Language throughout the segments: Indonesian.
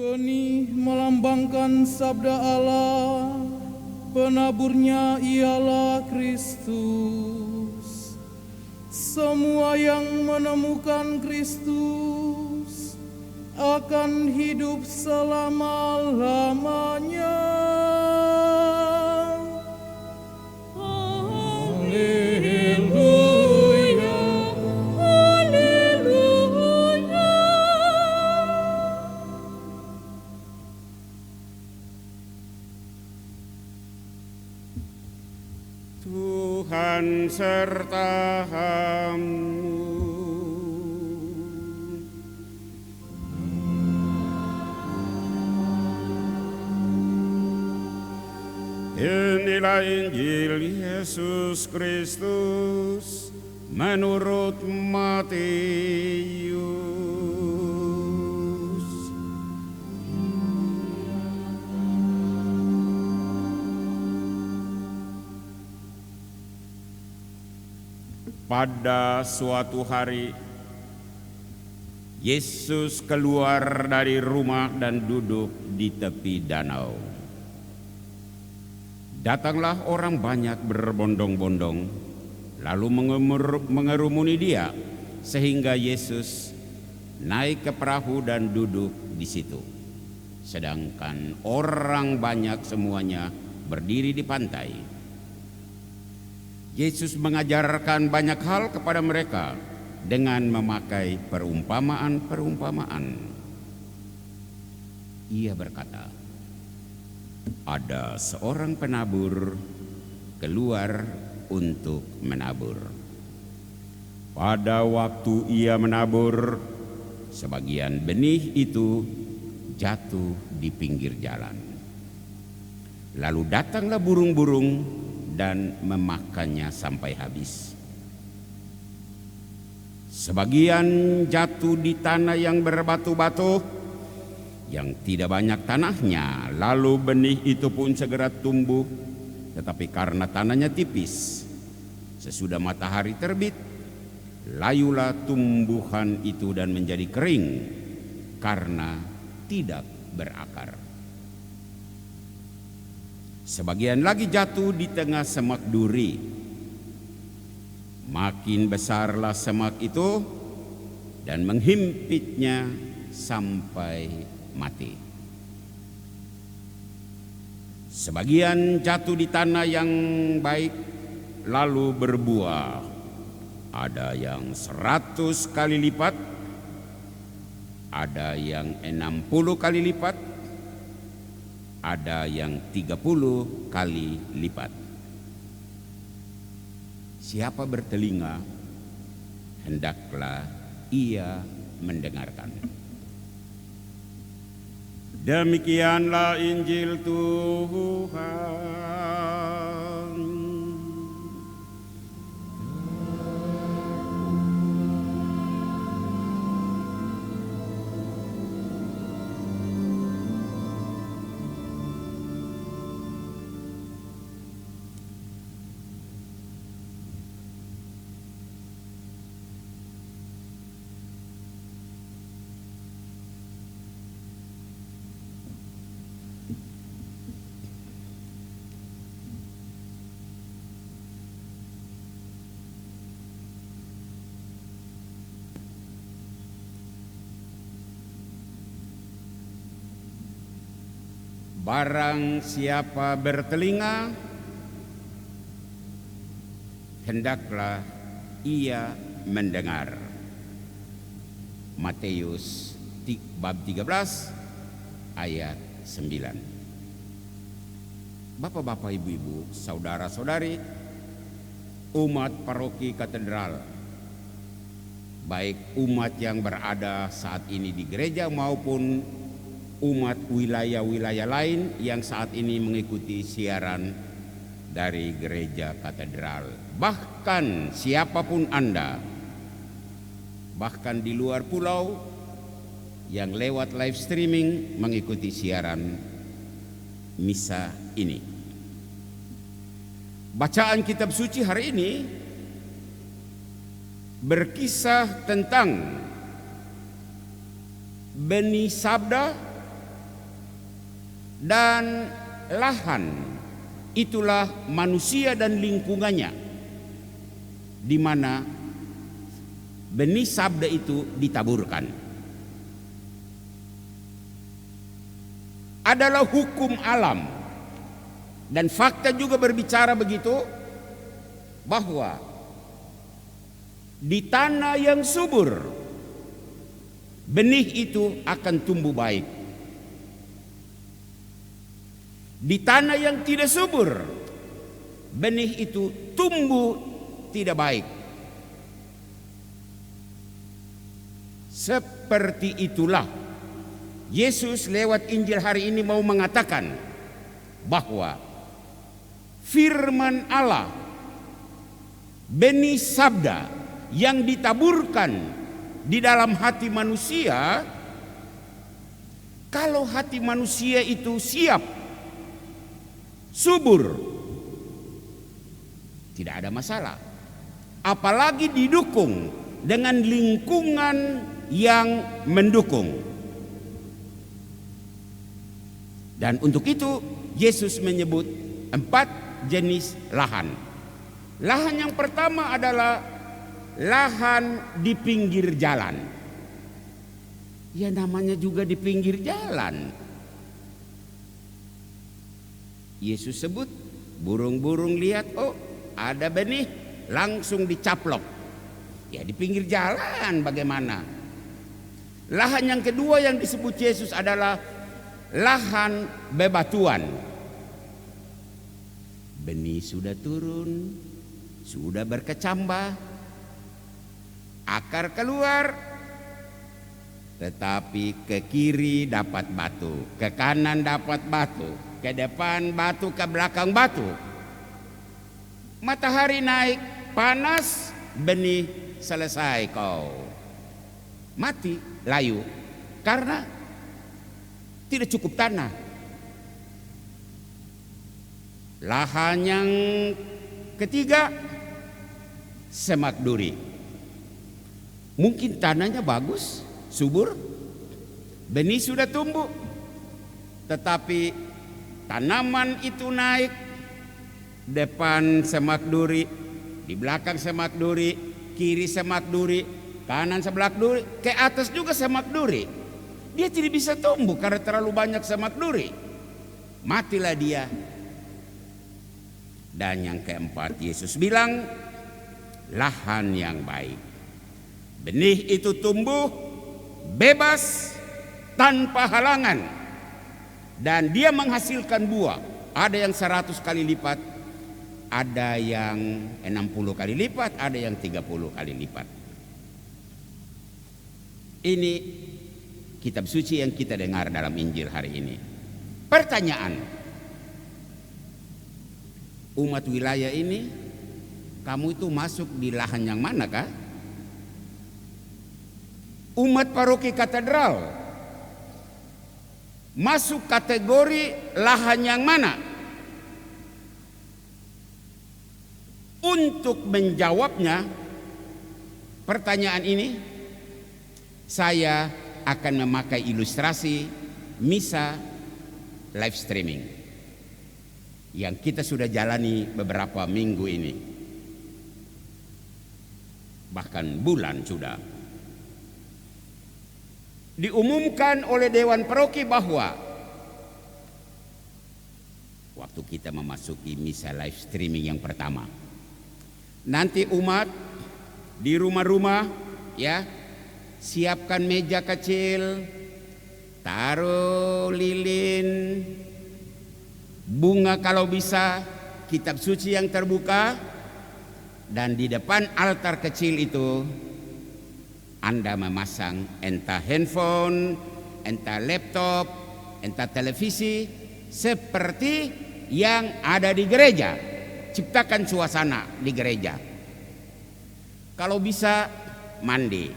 Benih melambangkan sabda Allah, penaburnya ialah Kristus. Semua yang menemukan Kristus akan hidup selama-lamanya. Haleluya, haleluya. Tuhan sertamu. Inilah Injil Yesus Kristus menurut Matius. Pada suatu hari, Yesus keluar dari rumah dan duduk di tepi danau. Datanglah orang banyak berbondong-bondong, lalu mengerumuni dia, sehingga Yesus naik ke perahu dan duduk di situ. Sedangkan orang banyak semuanya berdiri di pantai. Yesus mengajarkan banyak hal kepada mereka dengan memakai perumpamaan-perumpamaan. Ia berkata, ada seorang penabur keluar untuk menabur. Pada waktu ia menabur, sebagian benih itu jatuh di pinggir jalan. Lalu datanglah burung-burung dan memakannya sampai habis. Sebagian jatuh di tanah yang berbatu-batu, yang tidak banyak tanahnya, lalu benih itu pun segera tumbuh, tetapi karena tanahnya tipis, sesudah matahari terbit, layulah tumbuhan itu dan menjadi kering karena tidak berakar. Sebagian lagi jatuh di tengah semak duri. Makin besarlah semak itu dan menghimpitnya sampai mati. Sebagian jatuh di tanah yang baik lalu berbuah. Ada yang 100 kali lipat, ada yang 60 kali lipat, ada yang 30 kali lipat. Siapa bertelinga, hendaklah ia mendengarkan. Demikianlah Injil Tuhan. Barang siapa bertelinga, hendaklah ia mendengar. Matius bab 13 ayat 9. Bapak-bapak, ibu-ibu, saudara-saudari, umat paroki katedral, baik umat yang berada saat ini di gereja maupun umat wilayah-wilayah lain yang saat ini mengikuti siaran dari gereja katedral. Bahkan siapapun Anda, bahkan di luar pulau yang lewat live streaming mengikuti siaran misa ini. Bacaan kitab suci hari ini berkisah tentang benih sabda Dan lahan itulah manusia dan lingkungannya, di mana benih sabda itu ditaburkan. Adalah hukum alam, dan fakta juga berbicara begitu, bahwa di tanah yang subur benih itu akan tumbuh baik. Di tanah yang tidak subur, benih itu tumbuh tidak baik. Seperti itulah Yesus lewat Injil hari ini mau mengatakan bahwa firman Allah, benih sabda yang ditaburkan di dalam hati manusia, kalau hati manusia itu siap, subur, tidak ada masalah. Apalagi didukung dengan lingkungan yang mendukung. Dan untuk itu Yesus menyebut 4 jenis lahan. Lahan yang pertama adalah lahan di pinggir jalan. Ya, namanya juga di pinggir jalan. Yesus sebut, burung-burung lihat, oh ada benih, langsung dicaplok. Ya, di pinggir jalan bagaimana? Lahan yang kedua yang disebut Yesus adalah lahan bebatuan. Benih sudah turun, sudah berkecambah, akar keluar, tetapi ke kiri dapat batu, ke kanan dapat batu, ke depan batu, ke belakang batu. Matahari naik, panas, benih selesai kau. Mati, layu, karena tidak cukup tanah. Lahan yang ketiga, semak duri. Mungkin tanahnya bagus, subur, benih sudah tumbuh, tetapi tanaman itu naik, depan semak duri, di belakang semak duri, kiri semak duri, kanan semak duri, ke atas juga semak duri. Dia tidak bisa tumbuh karena terlalu banyak semak duri. Matilah dia. Dan yang keempat, Yesus bilang lahan yang baik. Benih itu tumbuh bebas tanpa halangan, dan dia menghasilkan buah. Ada yang 100 kali lipat, ada yang 60 kali lipat, ada yang 30 kali lipat. Ini kitab suci yang kita dengar dalam Injil hari ini. Pertanyaan, umat wilayah ini, kamu itu masuk di lahan yang manakah? Umat paroki katedral masuk kategori lahan yang mana? Untuk menjawabnya pertanyaan ini, saya akan memakai ilustrasi misa live streaming yang kita sudah jalani beberapa minggu ini, bahkan bulan sudah. Diumumkan oleh Dewan Paroki bahwa waktu kita memasuki misa live streaming yang pertama, nanti umat di rumah-rumah ya, siapkan meja kecil, taruh lilin, bunga kalau bisa, kitab suci yang terbuka, dan di depan altar kecil itu Anda memasang entah handphone, entah laptop, entah televisi, seperti yang ada di gereja. Ciptakan suasana di gereja. Kalau bisa mandi,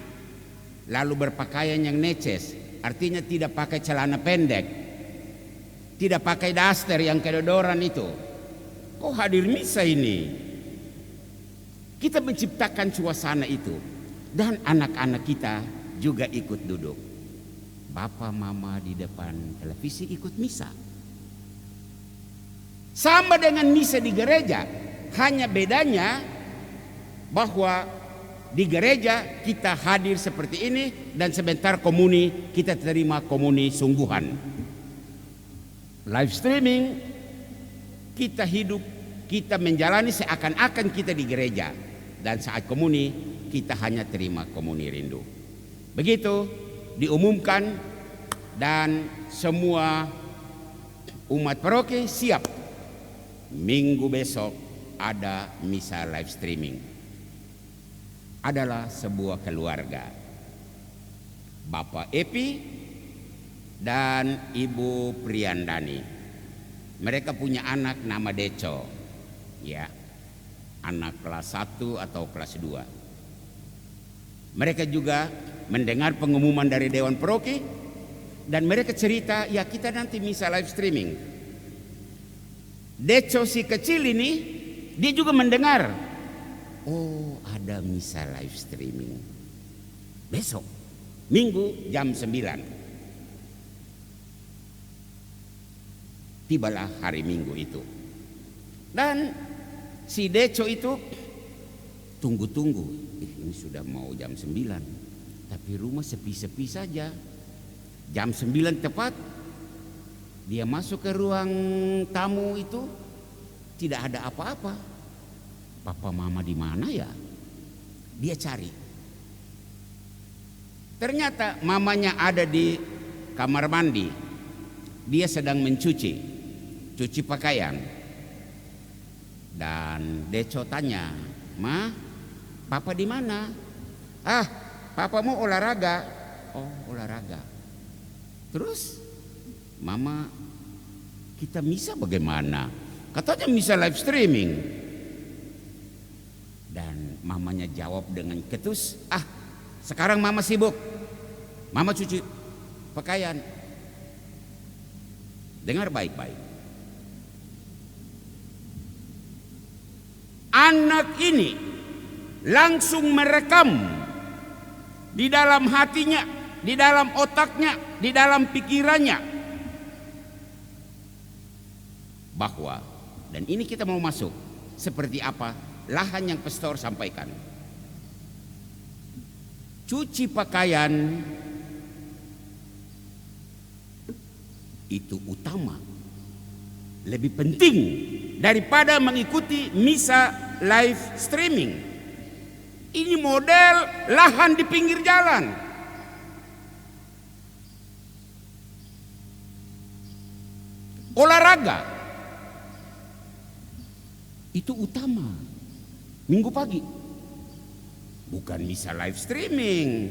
lalu berpakaian yang neces, artinya tidak pakai celana pendek, tidak pakai daster yang kedodoran itu. Kok hadir misa ini? Kita menciptakan suasana itu. Dan anak-anak kita juga ikut duduk. Bapak mama di depan televisi ikut misa. Sama dengan misa di gereja, hanya bedanya bahwa di gereja kita hadir seperti ini dan sebentar komuni kita terima komuni sungguhan. Live streaming kita hidup, kita menjalani seakan-akan kita di gereja, dan saat komuni kita hanya terima komuni rindu. Begitu diumumkan dan semua umat paroki siap. Minggu besok ada misa live streaming. Adalah sebuah keluarga, Bapak Epi dan Ibu Priandani. Mereka punya anak nama Deco, ya, anak kelas 1 atau kelas 2. Mereka juga mendengar pengumuman dari Dewan Paroki dan mereka cerita, ya kita nanti misa live streaming. Deco si kecil ini, dia juga mendengar, oh ada misa live streaming besok Minggu jam 9. Tibalah hari Minggu itu. Dan si Deco itu tunggu-tunggu, ini sudah mau jam 9, tapi rumah sepi-sepi saja. Jam 9 tepat dia masuk ke ruang tamu itu, tidak ada apa-apa. Papa mama di mana ya? Dia cari. Ternyata mamanya ada di kamar mandi. Dia sedang cuci pakaian. Dan Deco tanya, "Ma, papa di mana?" "Ah, papa mau olahraga." "Oh, olahraga." Terus, "Mama, kita misa bagaimana?" Katanya misa live streaming. Dan mamanya jawab dengan ketus, "Ah, sekarang mama sibuk. Mama cuci pakaian." Dengar baik-baik. Anak ini langsung merekam di dalam hatinya, di dalam otaknya, di dalam pikirannya bahwa, dan ini kita mau masuk seperti apa lahan yang pastor sampaikan. Cuci pakaian itu utama, lebih penting daripada mengikuti misa live streaming. Ini model lahan di pinggir jalan. Olahraga itu utama Minggu pagi, bukan misa live streaming.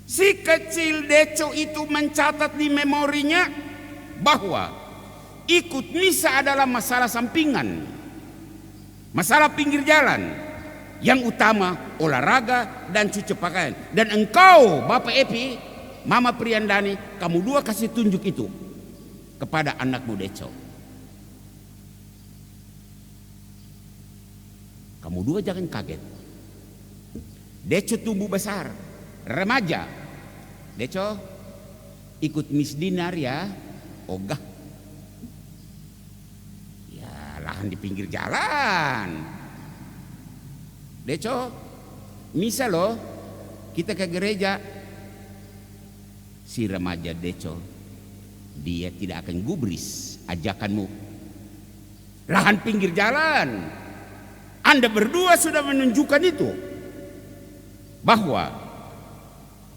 Si kecil Deco itu mencatat di memorinya bahwa ikut misa adalah masalah sampingan, masalah pinggir jalan. Yang utama olahraga dan cuci pakaian. Dan engkau Bapak Epi, Mama Priandani, kamu dua kasih tunjuk itu kepada anakmu Deco. Kamu dua jangan kaget. Deco tumbuh besar, remaja. Deco ikut Miss Dinar ya. Ogah. Ya lahan di pinggir jalan. Deco, misa loh, kita ke gereja. Si remaja Deco, dia tidak akan gubris ajakanmu. Lahan pinggir jalan. Anda berdua sudah menunjukkan itu, bahwa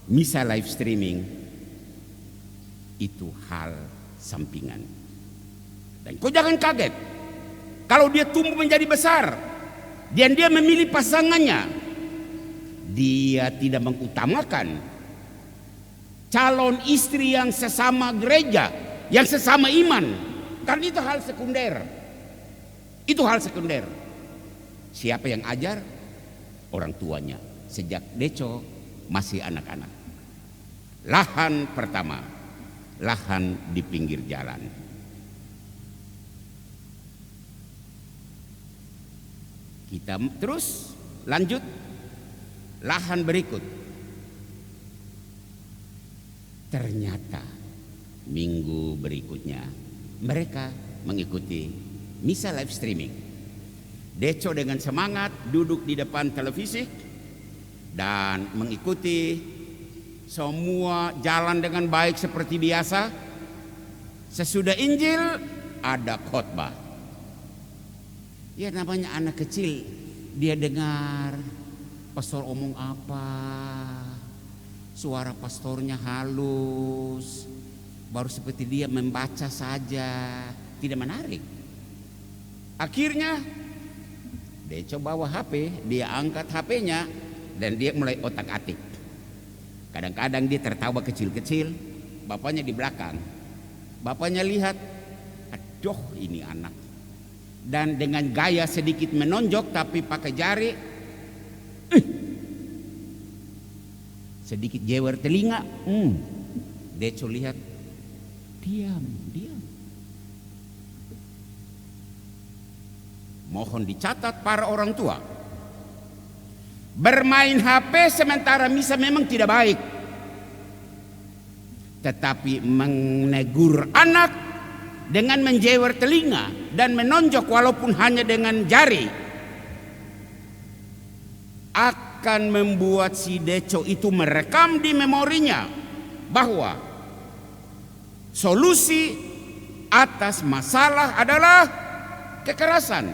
misa live streaming itu hal sampingan. Dan kau jangan kaget kalau dia tumbuh menjadi besar dan dia memilih pasangannya, dia tidak mengutamakan calon istri yang sesama gereja, yang sesama iman. Karena itu hal sekunder. Itu hal sekunder. Siapa yang ajar? Orang tuanya. Sejak Deco masih anak-anak. Lahan pertama, lahan di pinggir jalan. Kita terus lanjut, lahan berikut. Ternyata minggu berikutnya mereka mengikuti misa live streaming. Deco dengan semangat duduk di depan televisi dan mengikuti semua jalan dengan baik seperti biasa. Sesudah Injil ada khotbah. Ya namanya anak kecil, dia dengar pastor omong apa, suara pastornya halus, baru seperti dia membaca saja, tidak menarik. Akhirnya dia coba bawa HP, dia angkat HP-nya dan dia mulai otak-atik. Kadang-kadang dia tertawa kecil-kecil, bapaknya di belakang. Bapaknya lihat, aduh ini anak. Dan dengan gaya sedikit menonjok tapi pakai jari, sedikit jewer telinga. Deco lihat, diam. Mohon dicatat para orang tua, bermain HP sementara misa memang tidak baik, tetapi menegur anak dengan menjewer telinga dan menonjok walaupun hanya dengan jari akan membuat si Deco itu merekam di memorinya bahwa solusi atas masalah adalah kekerasan,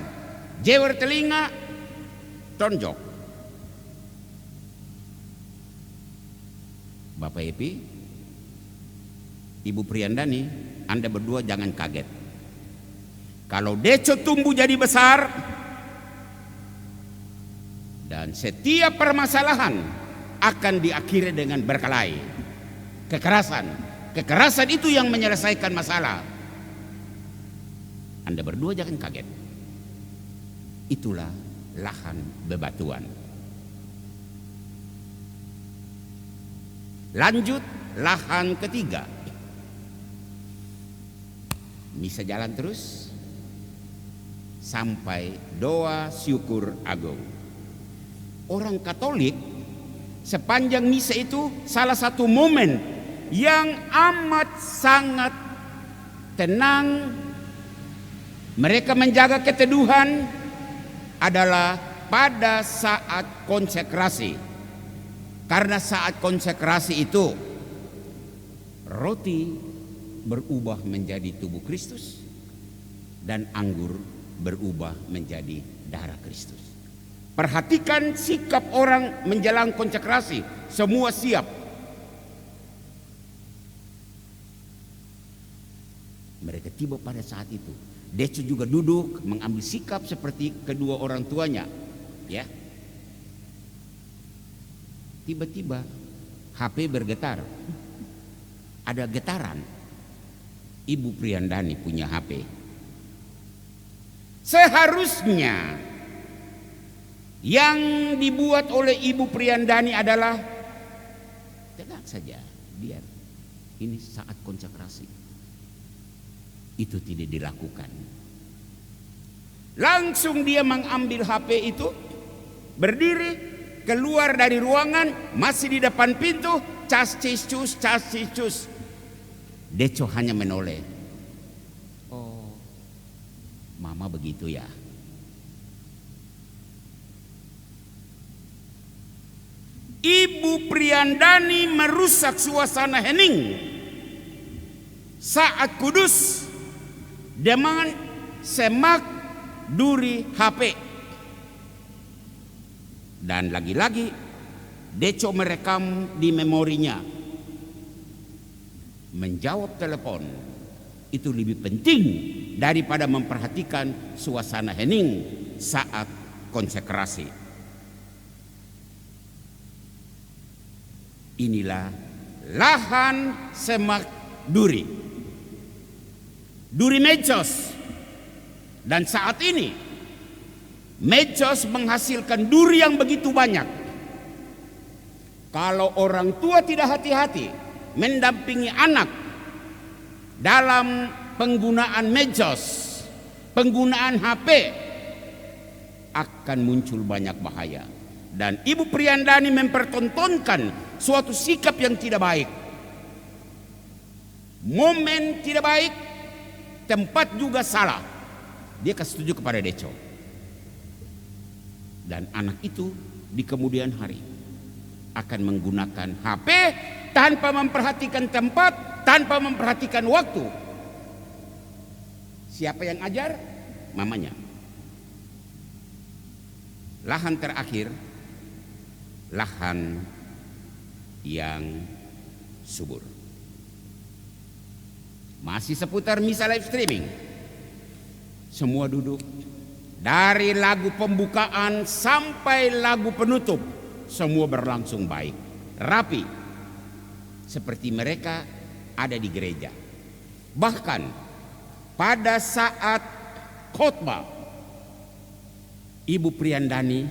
jewer telinga, tonjok. Bapak Epi, Ibu Priandani, Anda berdua jangan kaget. Kalau Deco tumbuh jadi besar dan setiap permasalahan akan diakhiri dengan berkelahi, kekerasan itu yang menyelesaikan masalah. Anda berdua jangan kaget. Itulah lahan bebatuan. Lanjut lahan ketiga. Misa jalan terus sampai doa syukur agung. Orang Katolik sepanjang misa itu salah satu momen yang amat sangat tenang, mereka menjaga keteduhan adalah pada saat konsekrasi. Karena saat konsekrasi itu roti berubah menjadi tubuh Kristus dan anggur berubah menjadi darah Kristus. Perhatikan sikap orang menjelang konsekrasi, semua siap. Mereka tiba pada saat itu. Deco juga duduk mengambil sikap seperti kedua orang tuanya, ya. Tiba-tiba HP bergetar. Ada getaran. Ibu Priandani punya HP. Seharusnya yang dibuat oleh Ibu Priandani adalah tenang saja, biar ini saat konsekrasi. Itu tidak dilakukan. Langsung dia mengambil HP itu, berdiri, keluar dari ruangan, masih di depan pintu, cas cus. Deco hanya menoleh. Oh, mama begitu ya. Ibu Priandani merusak suasana hening saat kudus dengan semak duri HP. Dan lagi-lagi Deco merekam di memorinya. Menjawab telepon itu lebih penting daripada memperhatikan suasana hening saat konsekrasi. Inilah lahan semak duri medsos. Dan saat ini medsos menghasilkan duri yang begitu banyak. Kalau orang tua tidak hati-hati mendampingi anak dalam penggunaan medsos, penggunaan HP, akan muncul banyak bahaya. Dan Ibu Priandani mempertontonkan suatu sikap yang tidak baik. momen tidak baik, tempat juga salah, dia kasih setuju kepada Deco. Dan anak itu di kemudian hari akan menggunakan HP tanpa memperhatikan tempat, tanpa memperhatikan waktu. Siapa yang ajar? Mamanya. Lahan terakhir, lahan yang subur. Masih seputar misa live streaming. Semua duduk. Dari lagu pembukaan sampai lagu penutup, semua berlangsung baik, rapi, seperti mereka ada di gereja. Bahkan pada saat khotbah, Ibu Priandani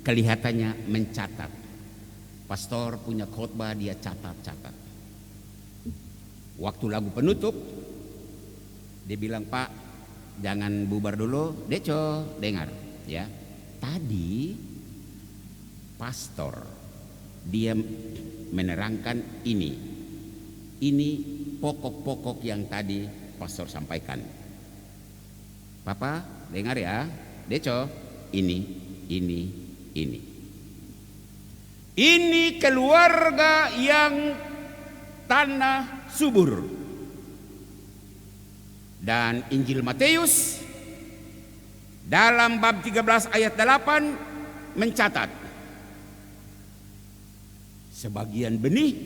kelihatannya mencatat. Pastor punya khotbah, dia catat-catat. Waktu lagu penutup, dia bilang, "Pak, jangan bubar dulu, Deco, dengar ya. Tadi pastor dia menerangkan ini pokok-pokok yang tadi pastor sampaikan. Papa, dengar ya, Deco, ini. Ini keluarga yang tanah subur." Dan Injil Matius dalam bab 13 ayat 8 mencatat, sebagian benih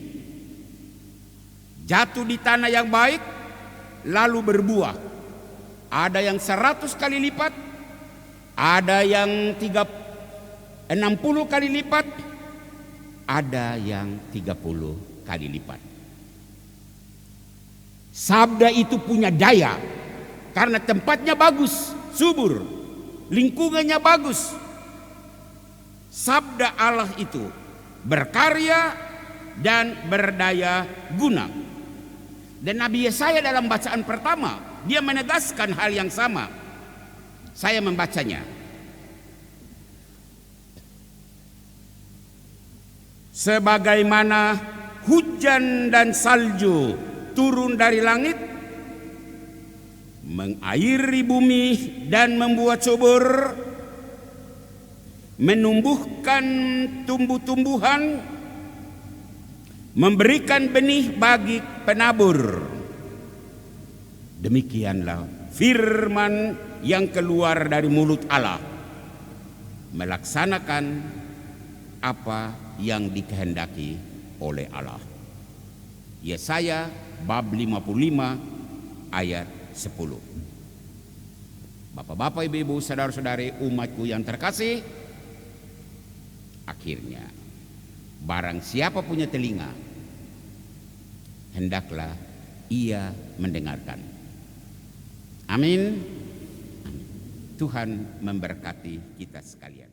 jatuh di tanah yang baik lalu berbuah. Ada yang 100 kali lipat, ada yang 60 kali lipat, ada yang 30 kali lipat. Sabda itu punya daya karena tempatnya bagus, subur, lingkungannya bagus. Sabda Allah itu berkarya dan berdaya guna. Dan Nabi Yesaya dalam bacaan pertama, dia menegaskan hal yang sama. Saya membacanya. Sebagaimana hujan dan salju turun dari langit, mengairi bumi dan membuat subur, menumbuhkan tumbuh-tumbuhan, memberikan benih bagi penabur. Demikianlah firman yang keluar dari mulut Allah, melaksanakan apa yang dikehendaki oleh Allah. Yesaya bab 55 ayat 10. Bapak-bapak, ibu-ibu, saudara-saudari, umatku yang terkasih, akhirnya barang siapa punya telinga, hendaklah ia mendengarkan. Amin. Tuhan memberkati kita sekalian.